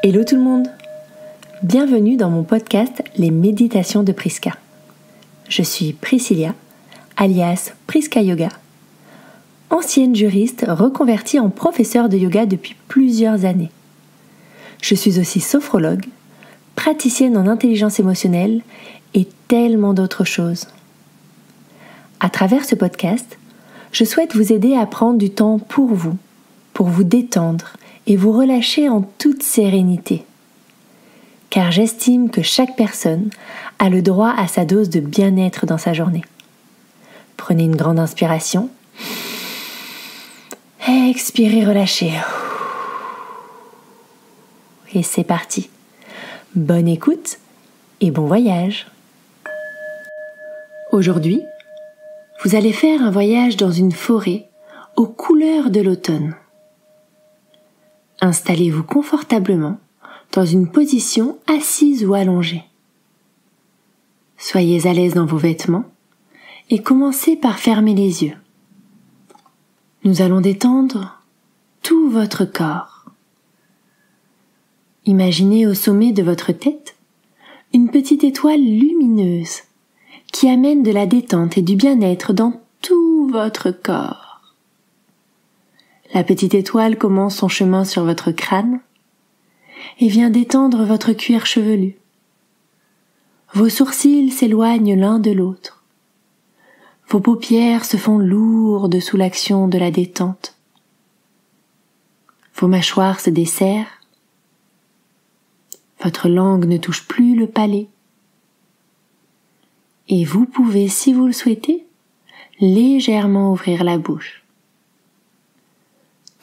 Hello tout le monde! Bienvenue dans mon podcast Les Méditations de Priska. Je suis Priscilla, alias Priska Yoga, ancienne juriste reconvertie en professeure de yoga depuis plusieurs années. Je suis aussi sophrologue, praticienne en intelligence émotionnelle et tellement d'autres choses. À travers ce podcast, je souhaite vous aider à prendre du temps pour vous détendre et vous relâcher en toute sérénité. Car j'estime que chaque personne a le droit à sa dose de bien-être dans sa journée. Prenez une grande inspiration. Expirez, relâchez. Et c'est parti. Bonne écoute et bon voyage. Aujourd'hui, vous allez faire un voyage dans une forêt aux couleurs de l'automne. Installez-vous confortablement dans une position assise ou allongée. Soyez à l'aise dans vos vêtements et commencez par fermer les yeux. Nous allons détendre tout votre corps. Imaginez au sommet de votre tête une petite étoile lumineuse qui amène de la détente et du bien-être dans tout votre corps. La petite étoile commence son chemin sur votre crâne et vient détendre votre cuir chevelu. Vos sourcils s'éloignent l'un de l'autre. Vos paupières se font lourdes sous l'action de la détente. Vos mâchoires se desserrent. Votre langue ne touche plus le palais. Et vous pouvez, si vous le souhaitez, légèrement ouvrir la bouche.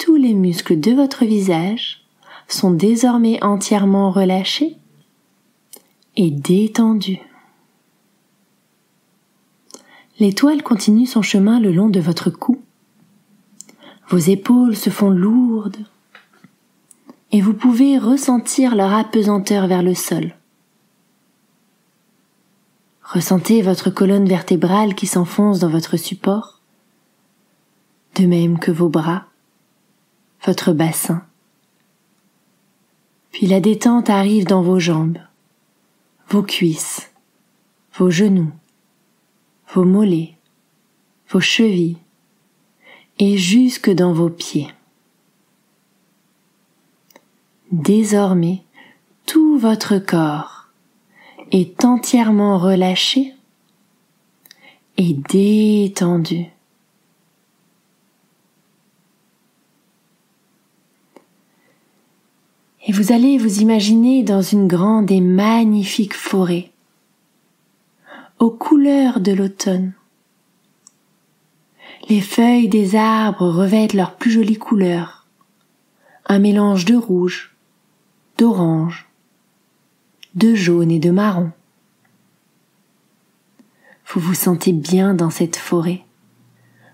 Tous les muscles de votre visage sont désormais entièrement relâchés et détendus. L'étoile continue son chemin le long de votre cou. Vos épaules se font lourdes et vous pouvez ressentir leur apesanteur vers le sol. Ressentez votre colonne vertébrale qui s'enfonce dans votre support, de même que vos bras, votre bassin. Puis la détente arrive dans vos jambes, vos cuisses, vos genoux, vos mollets, vos chevilles et jusque dans vos pieds. Désormais, tout votre corps est entièrement relâché et détendu. Et vous allez vous imaginer dans une grande et magnifique forêt, aux couleurs de l'automne. Les feuilles des arbres revêtent leurs plus jolies couleurs, un mélange de rouge, d'orange, de jaune et de marron. Vous vous sentez bien dans cette forêt.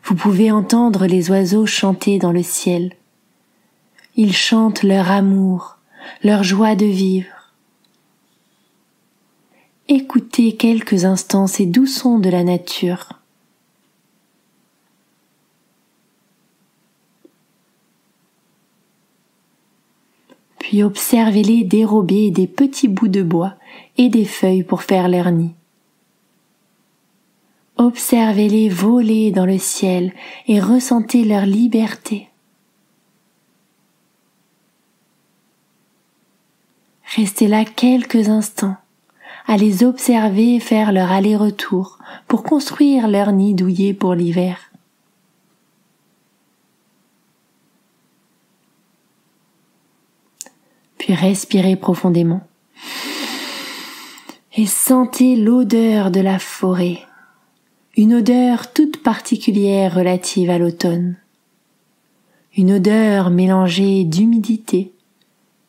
Vous pouvez entendre les oiseaux chanter dans le ciel. Ils chantent leur amour, leur joie de vivre. Écoutez quelques instants ces doux sons de la nature. Puis observez-les dérober des petits bouts de bois et des feuilles pour faire leur nid. Observez-les voler dans le ciel et ressentez leur liberté. Restez là quelques instants, à les observer faire leur aller-retour pour construire leur nid douillet pour l'hiver. Puis respirez profondément et sentez l'odeur de la forêt, une odeur toute particulière relative à l'automne, une odeur mélangée d'humidité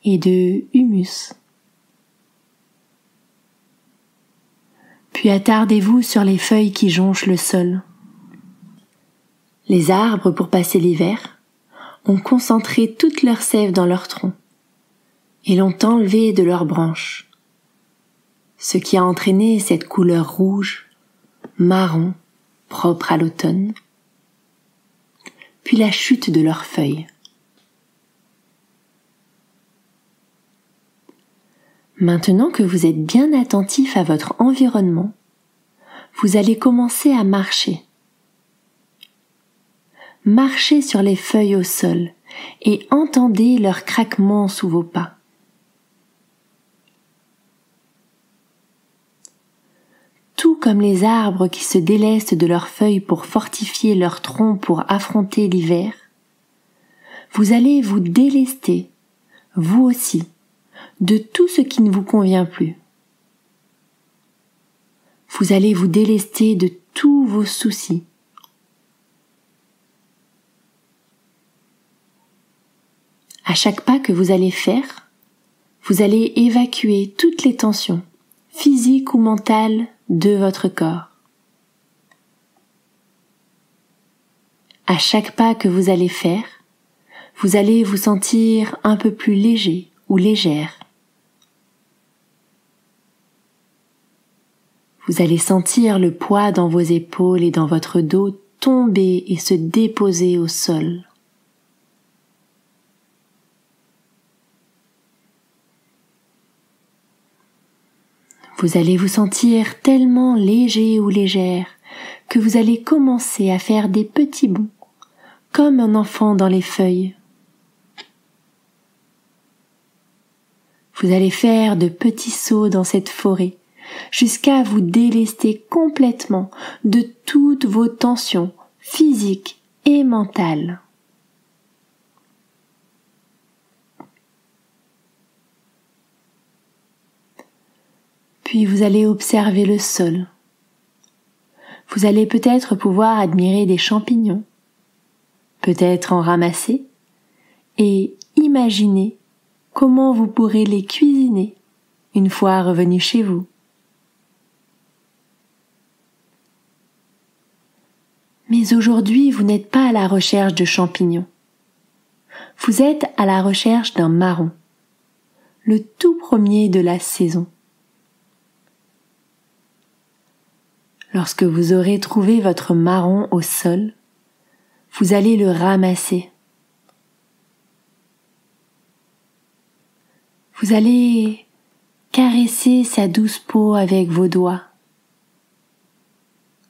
et de humus. Puis attardez-vous sur les feuilles qui jonchent le sol. Les arbres, pour passer l'hiver, ont concentré toute leur sève dans leur tronc et l'ont enlevée de leurs branches, ce qui a entraîné cette couleur rouge, marron, propre à l'automne, puis la chute de leurs feuilles. Maintenant que vous êtes bien attentif à votre environnement, vous allez commencer à marcher. Marchez sur les feuilles au sol et entendez leur craquement sous vos pas. Tout comme les arbres qui se délestent de leurs feuilles pour fortifier leur tronc pour affronter l'hiver, vous allez vous délester, vous aussi, de tout ce qui ne vous convient plus. Vous allez vous délester de tous vos soucis. À chaque pas que vous allez faire, vous allez évacuer toutes les tensions, physiques ou mentales, de votre corps. À chaque pas que vous allez faire, vous allez vous sentir un peu plus léger ou légère. Vous allez sentir le poids dans vos épaules et dans votre dos tomber et se déposer au sol. Vous allez vous sentir tellement léger ou légère que vous allez commencer à faire des petits bonds, comme un enfant dans les feuilles. Vous allez faire de petits sauts dans cette forêt jusqu'à vous délester complètement de toutes vos tensions physiques et mentales. Puis vous allez observer le sol. Vous allez peut-être pouvoir admirer des champignons, peut-être en ramasser, et imaginer comment vous pourrez les cuisiner une fois revenu chez vous. Mais aujourd'hui, vous n'êtes pas à la recherche de champignons. Vous êtes à la recherche d'un marron, le tout premier de la saison. Lorsque vous aurez trouvé votre marron au sol, vous allez le ramasser. Vous allez caresser sa douce peau avec vos doigts,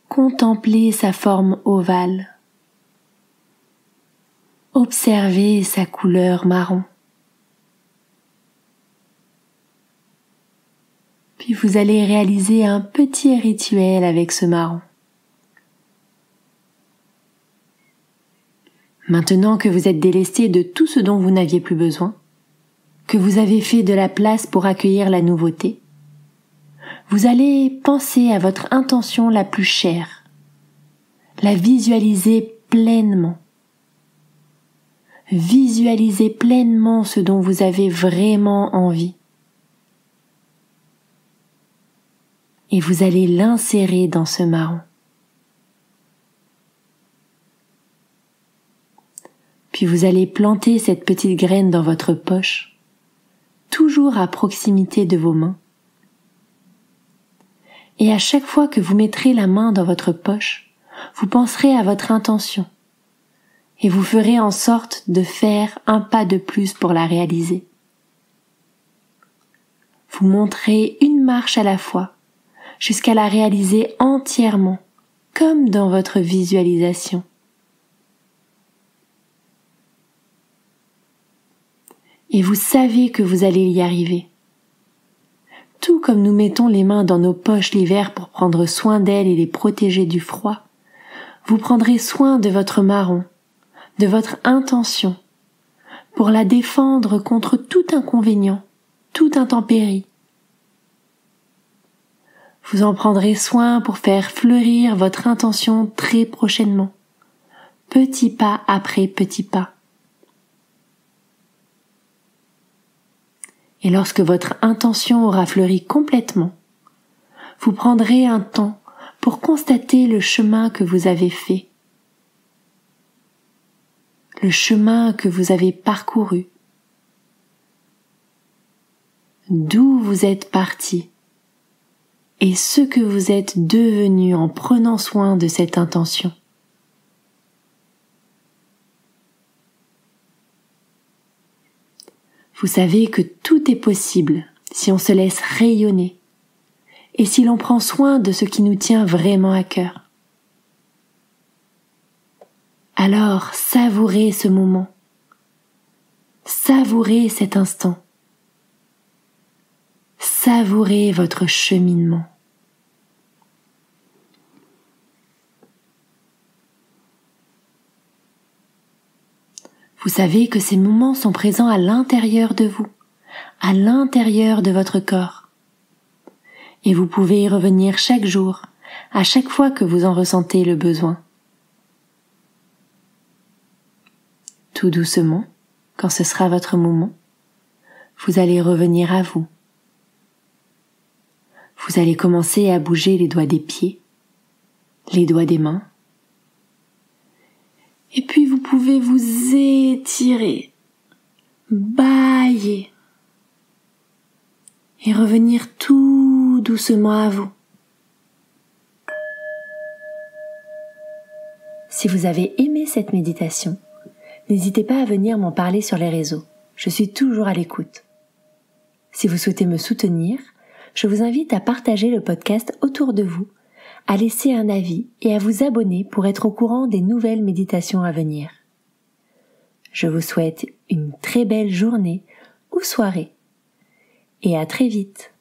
contempler sa forme ovale, observer sa couleur marron. Puis vous allez réaliser un petit rituel avec ce marron. Maintenant que vous êtes délesté de tout ce dont vous n'aviez plus besoin, que vous avez fait de la place pour accueillir la nouveauté, vous allez penser à votre intention la plus chère, la visualiser pleinement. Visualisez pleinement ce dont vous avez vraiment envie. Et vous allez l'insérer dans ce marron. Puis vous allez planter cette petite graine dans votre poche, toujours à proximité de vos mains. Et à chaque fois que vous mettrez la main dans votre poche, vous penserez à votre intention et vous ferez en sorte de faire un pas de plus pour la réaliser. Vous monterez une marche à la fois jusqu'à la réaliser entièrement, comme dans votre visualisation. Et vous savez que vous allez y arriver. Tout comme nous mettons les mains dans nos poches l'hiver pour prendre soin d'elles et les protéger du froid, vous prendrez soin de votre marron, de votre intention, pour la défendre contre tout inconvénient, toute intempérie. Vous en prendrez soin pour faire fleurir votre intention très prochainement, petit pas après petit pas. Et lorsque votre intention aura fleuri complètement, vous prendrez un temps pour constater le chemin que vous avez fait, le chemin que vous avez parcouru, d'où vous êtes parti et ce que vous êtes devenu en prenant soin de cette intention. Vous savez que tout est possible si on se laisse rayonner et si l'on prend soin de ce qui nous tient vraiment à cœur. Alors savourez ce moment, savourez cet instant, savourez votre cheminement. Vous savez que ces moments sont présents à l'intérieur de vous, à l'intérieur de votre corps. Et vous pouvez y revenir chaque jour, à chaque fois que vous en ressentez le besoin. Tout doucement, quand ce sera votre moment, vous allez revenir à vous. Vous allez commencer à bouger les doigts des pieds, les doigts des mains. Et puis vous pouvez vous étirer, bâiller et revenir tout doucement à vous. Si vous avez aimé cette méditation, n'hésitez pas à venir m'en parler sur les réseaux. Je suis toujours à l'écoute. Si vous souhaitez me soutenir, je vous invite à partager le podcast autour de vous, à laisser un avis et à vous abonner pour être au courant des nouvelles méditations à venir. Je vous souhaite une très belle journée ou soirée et à très vite.